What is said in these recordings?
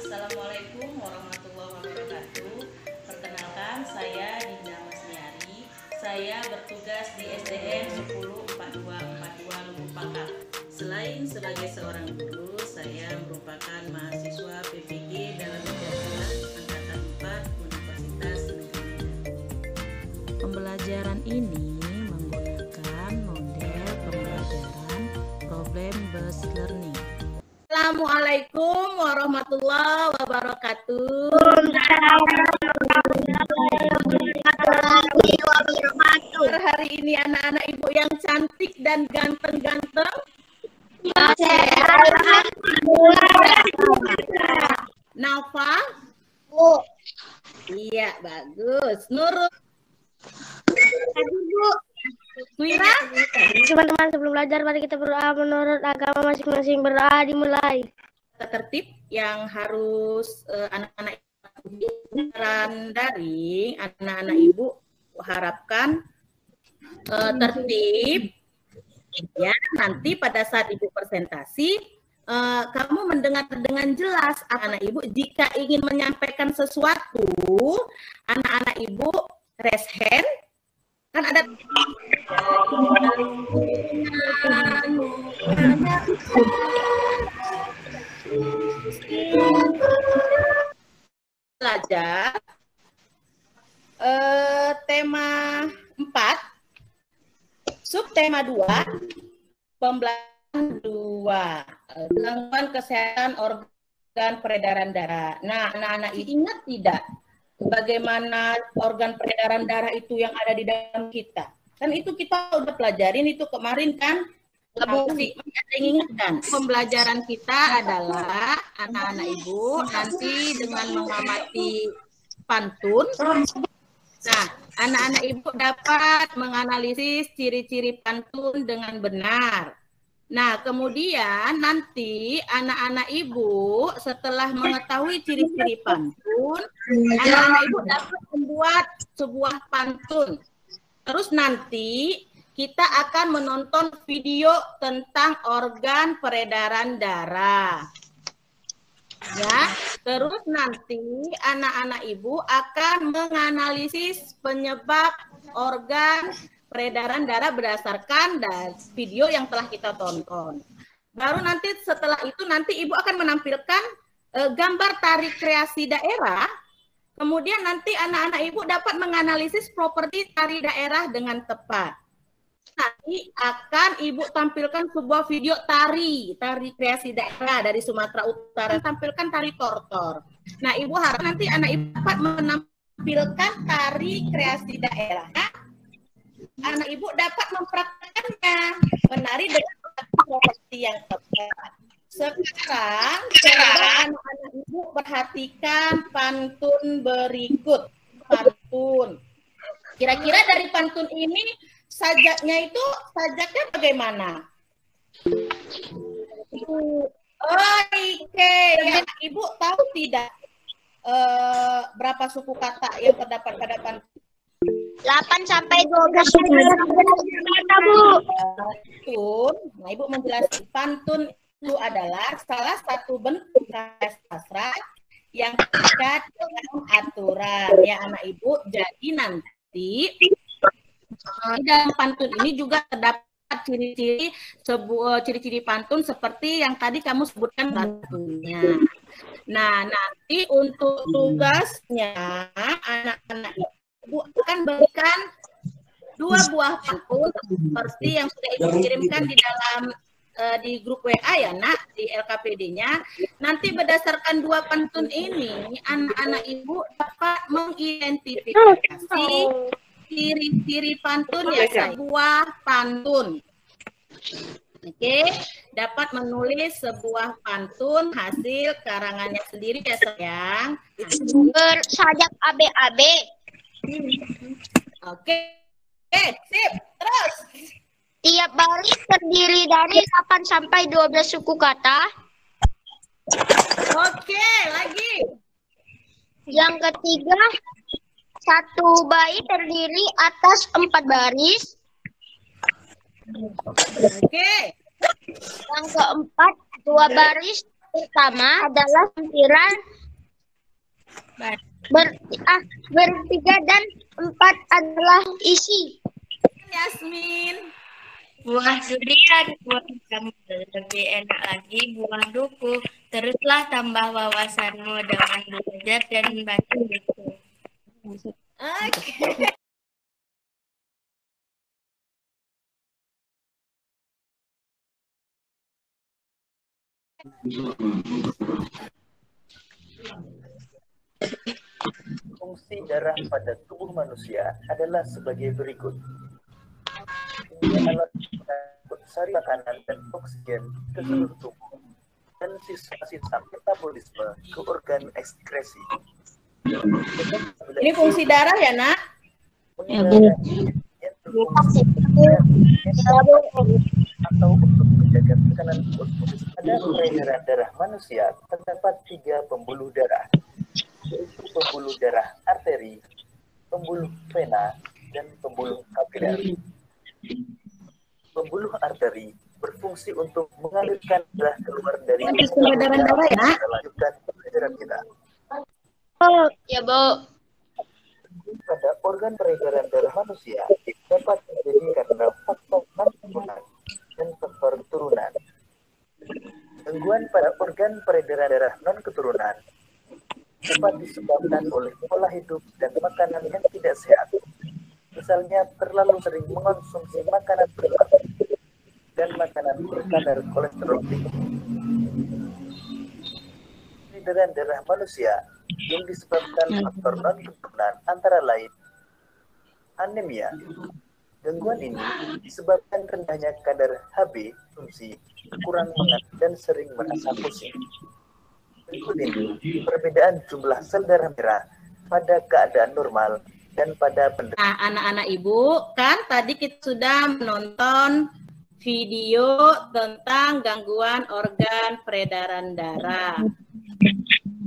Assalamualaikum warahmatullahi wabarakatuh. Perkenalkan, saya Dinda Masniari. Saya bertugas di SDN 104242 Lubuk Pakar. Selain sebagai seorang guru, saya merupakan mahasiswa PPG dalam Kedokteran Angkatan 4 Universitas Negeri Medan. Pembelajaran ini menggunakan model pembelajaran problem-based learning. Assalamualaikum warahmatullahi wabarakatuh. Hari ini anak-anak ibu yang cantik dan ganteng-ganteng. Nafa? Bu. Iya, bagus. Nurul? Bu. Wira? Teman-teman, sebelum belajar mari kita berdoa menurut agama masing-masing. Berdoa dimulai. Tertib yang harus anak-anak pelajaran daring, anak-anak ibu harapkan tertib ya. Nanti pada saat ibu presentasi kamu mendengar dengan jelas anak-anak ibu. Jika ingin menyampaikan sesuatu, anak-anak ibu raise hand. Kan ada belajar tema 4, subtema 2, pembelajaran 2, gangguan kesehatan organ peredaran darah. Nah, anak-anak ingat tidak bagaimana organ peredaran darah itu yang ada di dalam kita? Kan itu kita udah pelajarin itu kemarin kan? Masih ingatkan, pembelajaran kita adalah anak-anak ibu nanti dengan mengamati pantun. Nah, anak-anak ibu dapat menganalisis ciri-ciri pantun dengan benar. Nah, kemudian nanti anak-anak ibu setelah mengetahui ciri-ciri pantun, anak-anak ibu dapat membuat sebuah pantun. Terus nanti kita akan menonton video tentang organ peredaran darah. Ya, terus nanti anak-anak ibu akan menganalisis penyebab organ peredaran darah berdasarkan dari video yang telah kita tonton. Baru nanti setelah itu nanti ibu akan menampilkan gambar tari kreasi daerah. Kemudian nanti anak-anak ibu dapat menganalisis properti tari daerah dengan tepat. Nanti akan ibu tampilkan sebuah video tari kreasi daerah dari Sumatera Utara, tampilkan tari tortor. Nah, ibu harap nanti anak ibu dapat menampilkan tari kreasi daerah. Anak ibu dapat mempraktekannya, menari dengan properti yang tepat. Sekarang coba anak-anak ibu perhatikan pantun berikut. Pantun. Kira-kira dari pantun ini sajaknya itu sajaknya bagaimana? Oke, ya, ibu tahu tidak berapa suku kata yang terdapat pada pantun? 8 sampai 12 kata, Bu. Pantun, nah ibu menjelaskan pantun itu adalah salah satu bentuk karya sastra yang terikat dengan aturan ya anak ibu. Jadi nanti di dalam pantun ini juga terdapat ciri-ciri ciri-ciri pantun seperti yang tadi kamu sebutkan pantunnya. Nah, nanti untuk tugasnya anak-anak ibu akan berikan 2 buah pantun seperti yang sudah ibu kirimkan di dalam di grup WA ya nak, di LKPD-nya. Nanti berdasarkan 2 pantun ini anak-anak ibu dapat mengidentifikasi ciri-ciri pantun ya sebuah pantun. Oke, dapat menulis sebuah pantun hasil karangannya sendiri ya sayang. Bersajak AB-AB. Oke, sip. Terus. Tiap baris terdiri dari 8 sampai 12 suku kata. Oke, lagi. Yang ketiga, satu bait terdiri atas 4 baris. Oke. Yang keempat, 2 baris pertama adalah lampiran Bertiga dan 4 adalah isi. Yasmin. Buah durian, buah yang lebih enak lagi, buah duku. Teruslah tambah wawasanmu dengan belajar dan membaca buku. Oke. Fungsi darah pada tubuh manusia adalah sebagai berikut. Dia alat mengangkut sari makanan dan oksigen ke seluruh tubuh dan sisa-sisa metabolisme ke organ ekskresi. Ini fungsi darah ya, Nak? Atau untuk menjaga tekanan osmosis pada peredaran darah manusia terdapat 3 pembuluh darah, yaitu pembuluh darah arteri, pembuluh vena, dan pembuluh kapiler. Pembuluh arteri berfungsi untuk mengalirkan darah keluar dari peredaran darah ya. Melanjutkan peredaran kita. Oh, ya, Bu. Pada organ peredaran darah manusia dapat terjadi karena faktor non-turunan dan faktor turunan. Gangguan pada organ peredaran darah non-keturunan dapat disebabkan oleh pola hidup dan makanan yang tidak sehat. Misalnya terlalu sering mengonsumsi makanan berlemak dan makanan berkadar kolesterol tinggi. Peredaran darah manusia yang disebabkan faktor non-keturunan antara lain anemia. Gangguan ini disebabkan rendahnya kadar Hb, fungsi, kurang semangat, dan sering merasa pusing. Berikut ini perbedaan jumlah sel darah merah pada keadaan normal dan pada penderita. Nah, anak-anak ibu, kan tadi kita sudah menonton video tentang gangguan organ peredaran darah.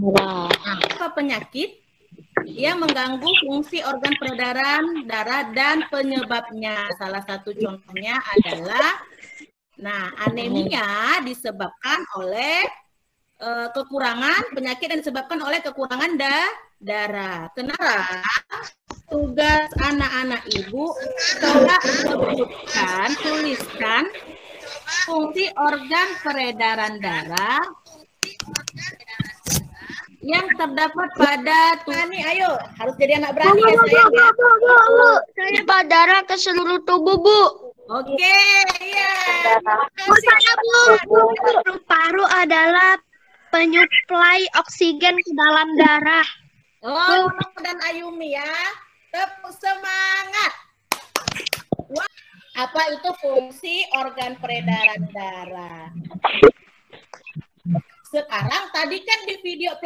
Nah, apa penyakit yang mengganggu fungsi organ peredaran darah dan penyebabnya? Salah satu contohnya adalah, anemia disebabkan oleh kekurangan, penyakit yang disebabkan oleh kekurangan darah. Kenapa? Tugas anak-anak ibu coba tuliskan fungsi organ peredaran darah yang terdapat pada tubuh. Nih, ayo, harus jadi anak berani ya, sayang ya. Bu. Saya darah ke seluruh tubuh, Bu. Oke, iya. Saya, Bu. Paru-paru adalah penyuplai oksigen ke dalam darah. Oh, dan Ayumi ya. Tepuk semangat. Wah, apa itu fungsi organ peredaran darah? Sekarang tadi kan di video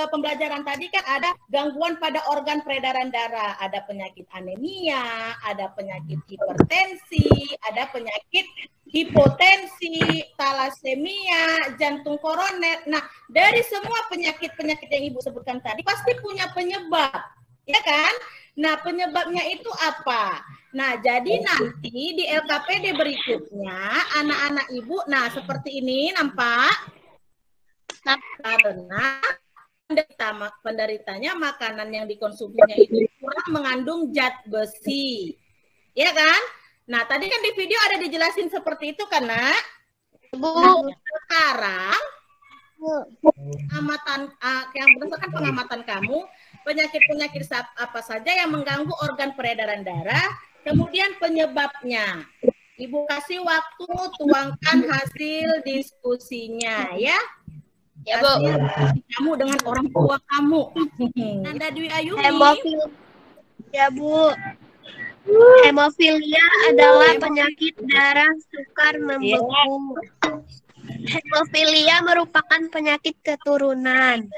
pembelajaran tadi kan ada gangguan pada organ peredaran darah. Ada penyakit anemia, ada penyakit hipertensi, ada penyakit hipotensi, talasemia, jantung koroner. Nah, dari semua penyakit-penyakit yang Ibu sebutkan tadi pasti punya penyebab, ya kan? Nah, penyebabnya itu apa? Nah, jadi nanti di LKPD berikutnya anak-anak Ibu, nah seperti ini nampak. Karena penderitanya makanan yang dikonsumsinya itu kurang mengandung zat besi, ya kan? Nah, tadi kan di video ada dijelasin seperti itu kan, Nak? Bu. Nah, sekarang yang berdasarkan pengamatan kamu, penyakit-penyakit apa saja yang mengganggu organ peredaran darah, kemudian penyebabnya. Ibu kasih waktu, tuangkan hasil diskusinya, ya. Ya, Bu. Kamu dengan orang tua kamu. Nanda Dwi Ayumi. Ya, Bu. Hemofilia adalah penyakit darah sukar membeku. Hemofilia merupakan penyakit keturunan.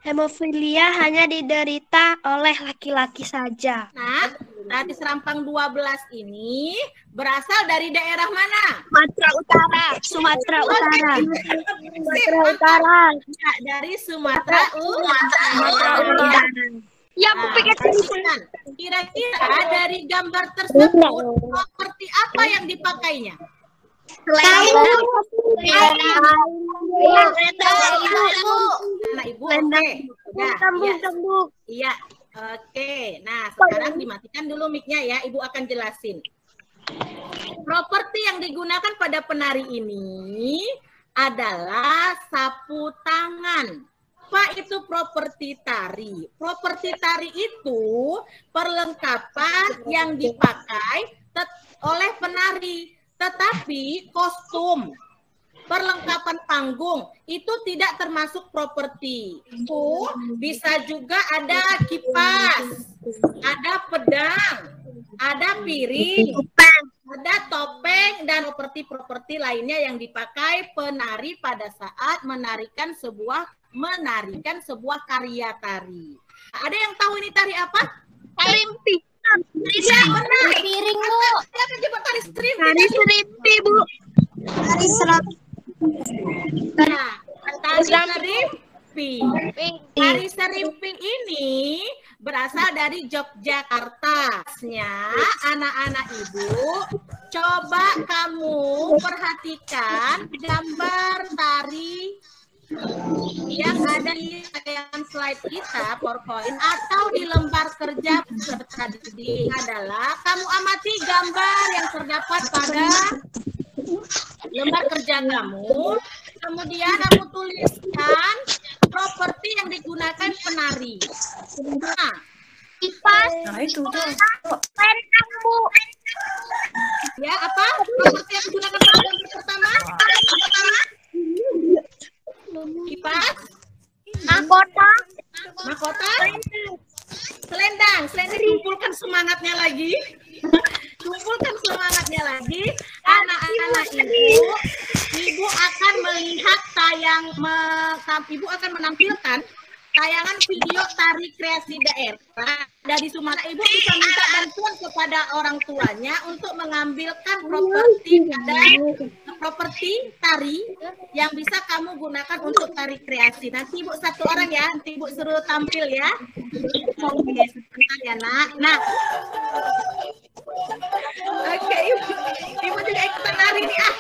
Hemofilia hanya diderita oleh laki-laki saja. Nah, tadi Serampang 12 ini berasal dari daerah mana? Sumatera Utara. Sumatera Utara. Sumatera Utara. Dari Sumatera Utara. Ya, aku pikir kira-kira dari gambar tersebut seperti apa yang dipakainya? Nah, Ibu, oke. Cambuk. Iya. Oke. Nah, sekarang dimatikan dulu mic-nya ya. Ibu akan jelasin. Properti yang digunakan pada penari ini adalah sapu tangan. Apa itu properti tari? Properti tari itu perlengkapan yang dipakai oleh penari. Tetapi kostum, perlengkapan panggung itu tidak termasuk properti. Itu bisa juga ada kipas, ada pedang, ada piring, ada topeng, dan properti-properti lainnya yang dipakai penari pada saat menarikan sebuah karya tari. Ada yang tahu ini tari apa? Serimpi. Iya, benar. Piring, Bu. Siapa coba tari serimpi? Tari serimpi, Bu. Tari serimpi. Nah, tari serimpi. Tari serimpi ini berasal dari Yogyakarta. Anak-anak ibu, coba kamu perhatikan gambar tari yang ada di tayangan slide kita, PowerPoint, atau di lembar kerja peserta didik adalah kamu amati gambar yang terdapat pada lembar kerja kamu, kemudian kamu tuliskan properti yang digunakan penari. Nah, Kipas. itu tuh. Pendang, Bu. ya apa? Properti yang digunakan penari yang pertama? Kipas, Mahkota. selendang. Kumpulkan semangatnya lagi. Anak-anak ibu akan melihat ibu akan menampilkan tayangan video tari kreasi daerah dari Sumatera. Ibu bisa minta bantuan kepada orang tuanya untuk mengambilkan properti tari yang bisa kamu gunakan untuk tari kreasi. Nanti ibu satu orang ya, nanti ibu suruh tampil ya. Oke, sebentar ya nak. Nah, oke, ibu juga ikutan nari nih ah.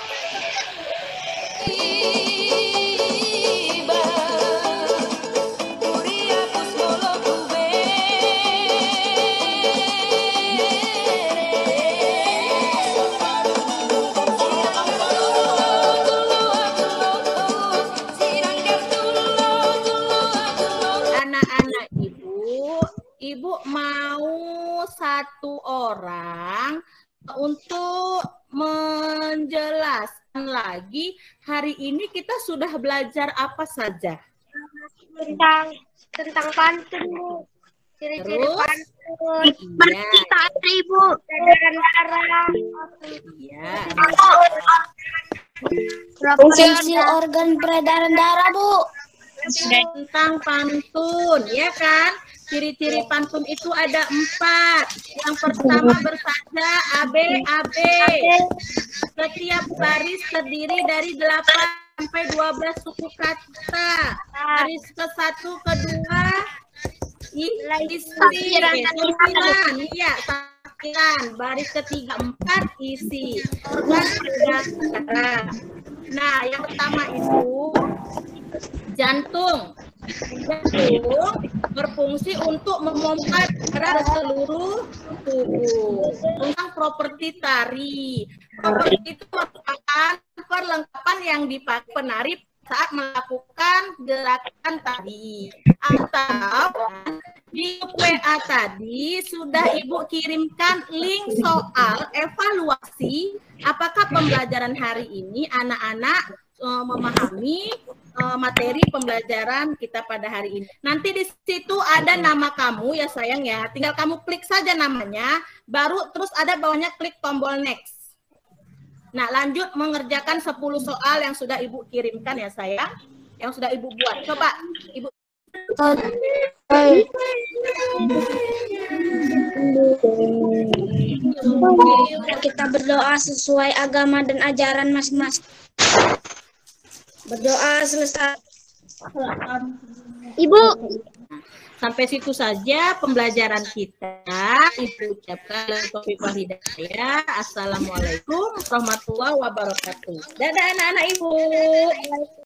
Ibu mau satu orang untuk menjelaskan lagi hari ini kita sudah belajar apa saja? Tentang pantun, Bu. Ciri-ciri Terus? pantun. Iya. Tari, Bu. Darah. Iya. Fungsi organ peredaran darah, Bu. Tentang pantun, ya kan? Ciri-ciri pantun itu ada 4. Yang pertama bersada AB. Setiap baris terdiri dari 8 sampai 12 suku kata. Baris ke-1, ke-2, isi, iya, sampiran. Baris ke-3, 4, isi. Organ peredaran. Nah, yang pertama itu jantung. Jantung berfungsi untuk memompa darah ke seluruh tubuh. Tentang properti tari. Properti itu merupakan perlengkapan yang dipakai penari saat melakukan gerakan tari. Atau di WA tadi sudah Ibu kirimkan link soal evaluasi apakah pembelajaran hari ini anak-anak memahami materi pembelajaran kita pada hari ini. Nanti di situ ada nama kamu ya sayang ya. Tinggal kamu klik saja namanya, baru terus ada bawahnya klik tombol next. Nah, lanjut mengerjakan 10 soal yang sudah Ibu kirimkan ya sayang. Yang sudah Ibu buat. Coba Ibu. Kita berdoa sesuai agama dan ajaran masing-masing. Berdoa selesai. Ibu. Sampai situ saja pembelajaran kita. Ibu ucapkan taufiq hidayah. Assalamualaikum warahmatullahi wabarakatuh. Dadah anak-anak Ibu.